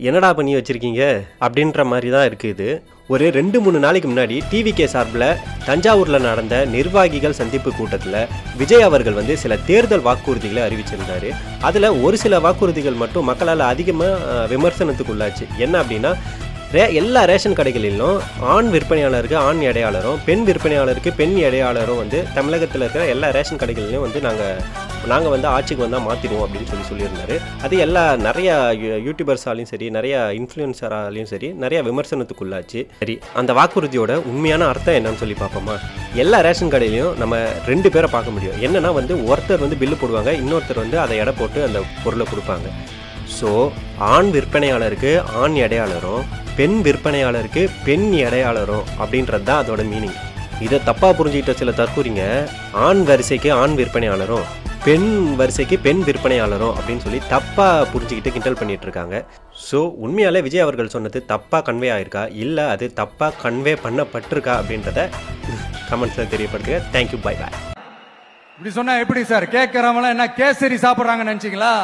என்னடா பண்ணி வச்சுருக்கீங்க அப்படின்ற மாதிரி தான் இருக்குது. ஒரு 2-3 நாளைக்கு முன்னாடி டிவிகே சார்பில் தஞ்சாவூரில் நடந்த நிர்வாகிகள் சந்திப்பு கூட்டத்தில் விஜய் அவர்கள் வந்து சில தேர்தல் வாக்குறுதிகளை அறிவிச்சிருந்தார். அதில் ஒரு சில வாக்குறுதிகள் மட்டும் மக்களால் அதிகமாக விமர்சனத்துக்குள்ளாச்சு. என்ன அப்படின்னா, எல்லா ரேஷன் கடைகளிலும் ஆண் விற்பனையாளருக்கு ஆண் இடையாளரும், பெண் விற்பனையாளருக்கு பெண் இடையாளரும் வந்து தமிழகத்தில் இருக்கிற எல்லா ரேஷன் கடைகள்லையும் வந்து நாங்கள் வந்து ஆட்சிக்கு வந்தால் மாற்றிடுவோம் அப்படின்னு சொல்லியிருந்தாரு. அது நிறையா யூடியூபர்ஸாலையும் சரி, நிறையா இன்ஃப்ளூயன்சராலையும் சரி, நிறையா விமர்சனத்துக்குள்ளாச்சு. சரி, அந்த வாக்குறுதியோட உண்மையான அர்த்தம் என்னன்னு சொல்லி பார்ப்போமா? எல்லா ரேஷன் கடையிலையும் நம்ம 2 பேரை பார்க்க முடியும். என்னென்னா வந்து ஒருத்தர் வந்து பில்லு போடுவாங்க, இன்னொருத்தர் வந்து அதை எடை போட்டு அந்த பொருளை கொடுப்பாங்க. ஸோ ஆண் விற்பனையாளருக்கு ஆண் இடையாளரும், பெண் விற்பனையாளருக்கு பெண் இடையாளரும் அப்படின்றது தான் அதோட மீனிங். இதை தப்பாக புரிஞ்சுக்கிட்ட சில தற்கூறிங்க ஆண் வரிசைக்கு ஆண் விற்பனையாளரும், பெண் வரிசைக்கு பெண் விற்பனையாளரும் அப்படின்னு சொல்லி தப்பாக புரிஞ்சுக்கிட்டு கிண்டல் பண்ணிட்டு இருக்காங்க. ஸோ உண்மையாலே விஜய் அவர்கள் சொன்னது தப்பாக கன்வே ஆயிருக்கா, இல்லை அது தப்பாக கன்வே பண்ணப்பட்டிருக்கா அப்படின்றத கமெண்ட்ஸில் தெரியப்படுத்துங்க. Thank you, bye bye. இப்படி சொன்னா எப்படி சார்? கேட்கறவங்களாம் என்ன கேசரி சாப்பிட்றாங்கன்னு நினைச்சிங்களா?